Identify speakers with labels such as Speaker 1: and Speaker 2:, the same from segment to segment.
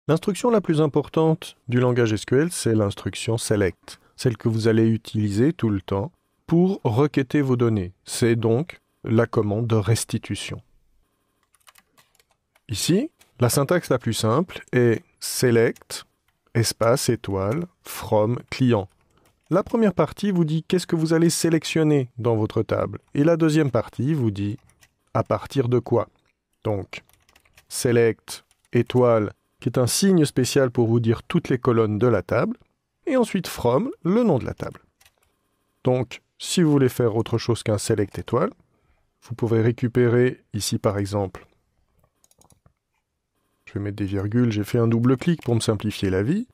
Speaker 1: L'instruction la plus importante du langage SQL, c'est l'instruction select, celle que vous allez utiliser tout le temps pour requêter vos données. C'est donc la commande de restitution. Ici, la syntaxe la plus simple est select, espace, étoile, from, client. La première partie vous dit qu'est-ce que vous allez sélectionner dans votre table. Et la deuxième partie vous dit à partir de quoi. Donc, select, étoile, qui est un signe spécial pour vous dire toutes les colonnes de la table. Et ensuite from, le nom de la table. Donc, si vous voulez faire autre chose qu'un select étoile, vous pouvez récupérer ici par exemple. Je vais mettre des virgules, j'ai fait un double clic pour me simplifier la vie.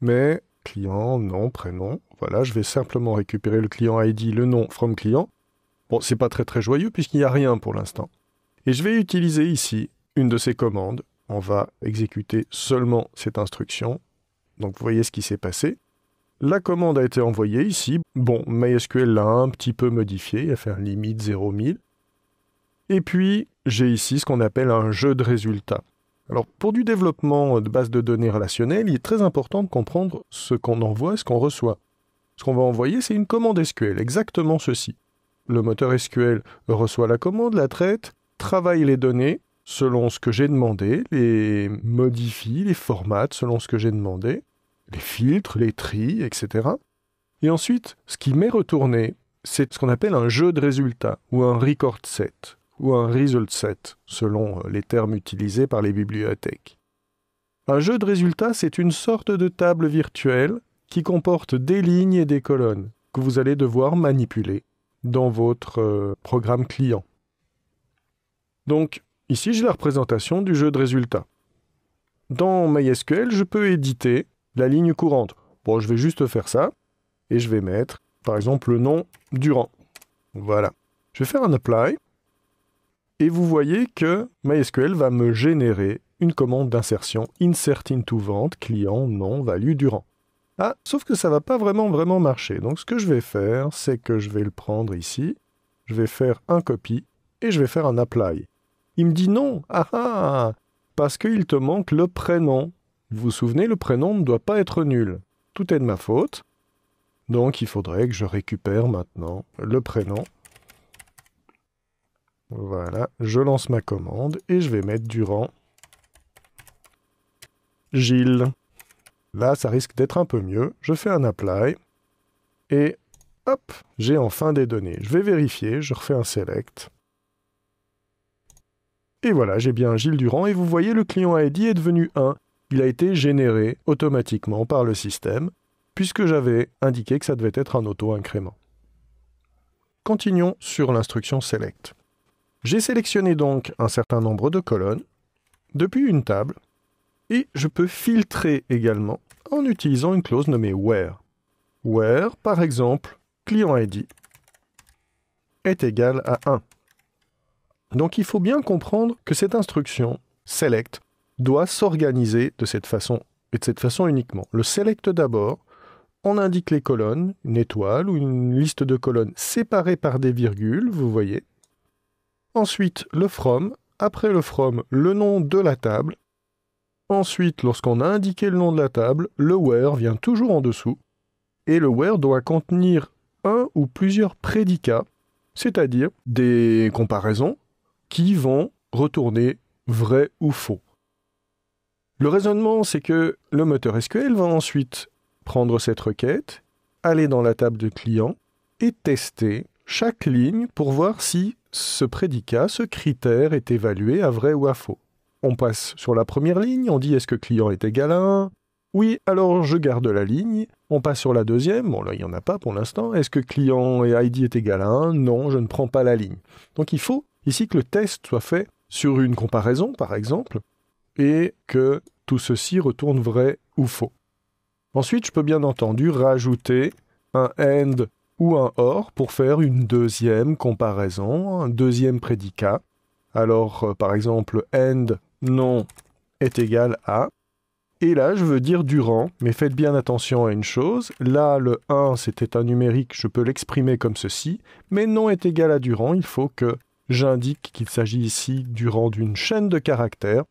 Speaker 1: Mais client, nom, prénom, voilà, je vais simplement récupérer le client ID, le nom from client. Bon, c'est pas très joyeux puisqu'il n'y a rien pour l'instant. Et je vais utiliser ici une de ces commandes. On va exécuter seulement cette instruction. Donc vous voyez ce qui s'est passé. La commande a été envoyée ici. Bon, MySQL l'a un petit peu modifié, il a fait un limite 0,1000. Et puis, j'ai ici ce qu'on appelle un jeu de résultats. Alors, pour du développement de bases de données relationnelles, il est très important de comprendre ce qu'on envoie et ce qu'on reçoit. Ce qu'on va envoyer, c'est une commande SQL, exactement ceci. Le moteur SQL reçoit la commande, la traite, travaille les données selon ce que j'ai demandé, les modifie, les formate selon ce que j'ai demandé, les filtres, les trie, etc. Et ensuite, ce qui m'est retourné, c'est ce qu'on appelle un jeu de résultats, ou un record set, ou un result set, selon les termes utilisés par les bibliothèques. Un jeu de résultats, c'est une sorte de table virtuelle qui comporte des lignes et des colonnes que vous allez devoir manipuler dans votre programme client. Donc, ici, j'ai la représentation du jeu de résultats. Dans MySQL, je peux éditer la ligne courante. Bon, je vais juste faire ça, et je vais mettre, par exemple, le nom Durand. Voilà. Je vais faire un apply, et vous voyez que MySQL va me générer une commande d'insertion insert into vente, client, nom, value, Durand. Ah, sauf que ça ne va pas vraiment marcher. Donc, ce que je vais faire, c'est que je vais le prendre ici, je vais faire un copy, et je vais faire un apply. Il me dit non, parce qu'il te manque le prénom. Vous vous souvenez, le prénom ne doit pas être nul. Tout est de ma faute. Donc, il faudrait que je récupère maintenant le prénom. Voilà, je lance ma commande et je vais mettre Durand Gilles. Là, ça risque d'être un peu mieux. Je fais un apply et hop, j'ai enfin des données. Je vais vérifier, je refais un select. Et voilà, j'ai bien Gilles Durand et vous voyez, le client ID est devenu 1. Il a été généré automatiquement par le système puisque j'avais indiqué que ça devait être un auto-incrément. Continuons sur l'instruction select. J'ai sélectionné donc un certain nombre de colonnes depuis une table et je peux filtrer également en utilisant une clause nommée where. Where, par exemple, client ID est égal à 1. Donc il faut bien comprendre que cette instruction select doit s'organiser de cette façon et de cette façon uniquement. Le select d'abord, on indique les colonnes, une étoile ou une liste de colonnes séparées par des virgules, vous voyez. Ensuite, le from, après le from, le nom de la table. Ensuite, lorsqu'on a indiqué le nom de la table, le where vient toujours en dessous. Et le where doit contenir un ou plusieurs prédicats, c'est-à-dire des comparaisons qui vont retourner vrai ou faux. Le raisonnement, c'est que le moteur SQL va ensuite prendre cette requête, aller dans la table de client et tester chaque ligne pour voir si ce prédicat, ce critère est évalué à vrai ou à faux. On passe sur la première ligne, on dit est-ce que client est égal à 1 ? Oui, alors je garde la ligne. On passe sur la deuxième, bon là il n'y en a pas pour l'instant. Est-ce que client et ID est égal à 1 ? Non, je ne prends pas la ligne. Donc il faut ici que le test soit fait sur une comparaison par exemple, et que tout ceci retourne vrai ou faux. Ensuite, je peux bien entendu rajouter un AND ou un OR pour faire une deuxième comparaison, un deuxième prédicat. Alors, par exemple, AND non est égal à, et là, je veux dire Durand, mais faites bien attention à une chose, là, le 1, c'était un numérique, je peux l'exprimer comme ceci, mais non est égal à Durand, il faut que j'indique qu'il s'agit ici Durand d'une chaîne de caractères,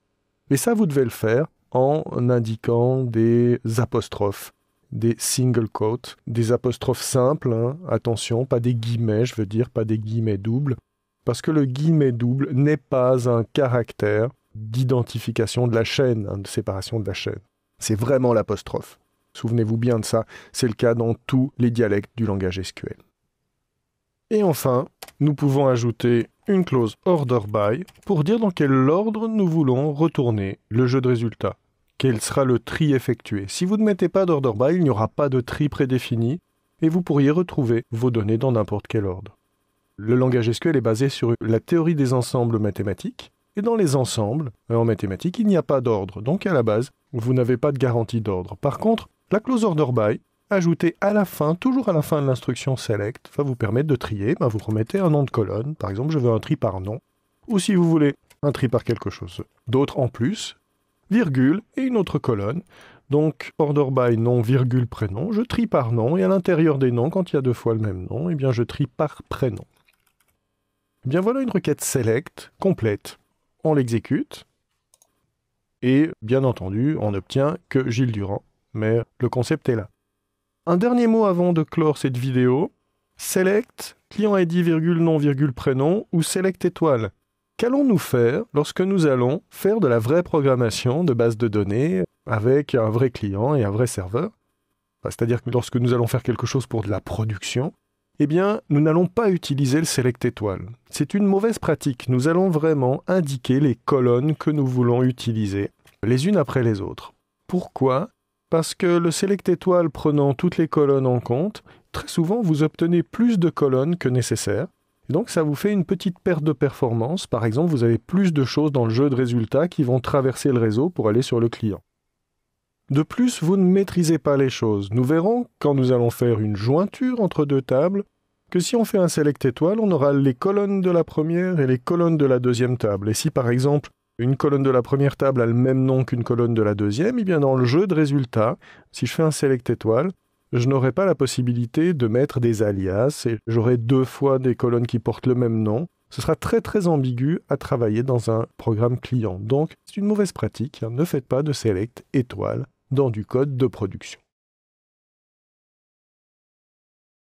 Speaker 1: et ça, vous devez le faire en indiquant des apostrophes, des single quotes, des apostrophes simples, hein, attention, pas des guillemets, je veux dire, pas des guillemets doubles, parce que le guillemet double n'est pas un caractère d'identification de la chaîne, hein, de séparation de la chaîne. C'est vraiment l'apostrophe. Souvenez-vous bien de ça, c'est le cas dans tous les dialectes du langage SQL. Et enfin, nous pouvons ajouter une clause order by pour dire dans quel ordre nous voulons retourner le jeu de résultats. Quel sera le tri effectué. Si vous ne mettez pas d'order by, il n'y aura pas de tri prédéfini et vous pourriez retrouver vos données dans n'importe quel ordre. Le langage SQL est basé sur la théorie des ensembles mathématiques. Et dans les ensembles, en mathématiques, il n'y a pas d'ordre. Donc à la base, vous n'avez pas de garantie d'ordre. Par contre, la clause order by, ajoutée à la fin, toujours à la fin de l'instruction select, va vous permettre de trier. Vous remettez un nom de colonne. Par exemple, je veux un tri par nom. Ou si vous voulez un tri par quelque chose d'autre en plus, virgule et une autre colonne. Donc, order by nom, virgule, prénom. Je trie par nom. Et à l'intérieur des noms, quand il y a 2 fois le même nom, eh bien, je trie par prénom. Eh bien, voilà une requête select complète. On l'exécute. Et, bien entendu, on n'obtient que Gilles Durand. Mais le concept est là. Un dernier mot avant de clore cette vidéo. Select, client ID, virgule, nom, virgule, prénom, ou select étoile. Qu'allons-nous faire lorsque nous allons faire de la vraie programmation de base de données avec un vrai client et un vrai serveur? C'est-à-dire que lorsque nous allons faire quelque chose pour de la production, eh bien, nous n'allons pas utiliser le select étoile. C'est une mauvaise pratique. Nous allons vraiment indiquer les colonnes que nous voulons utiliser, les unes après les autres. Pourquoi? Parce que le select étoile prenant toutes les colonnes en compte, très souvent vous obtenez plus de colonnes que nécessaire. Et donc ça vous fait une petite perte de performance. Par exemple, vous avez plus de choses dans le jeu de résultats qui vont traverser le réseau pour aller sur le client. De plus, vous ne maîtrisez pas les choses. Nous verrons, quand nous allons faire une jointure entre 2 tables, que si on fait un select étoile, on aura les colonnes de la première et les colonnes de la deuxième table. Et si par exemple, une colonne de la première table a le même nom qu'une colonne de la deuxième, eh bien dans le jeu de résultats, si je fais un select étoile, je n'aurai pas la possibilité de mettre des alias et j'aurai 2 fois des colonnes qui portent le même nom. Ce sera très très ambigu à travailler dans un programme client. Donc, c'est une mauvaise pratique. Ne faites pas de select étoile dans du code de production.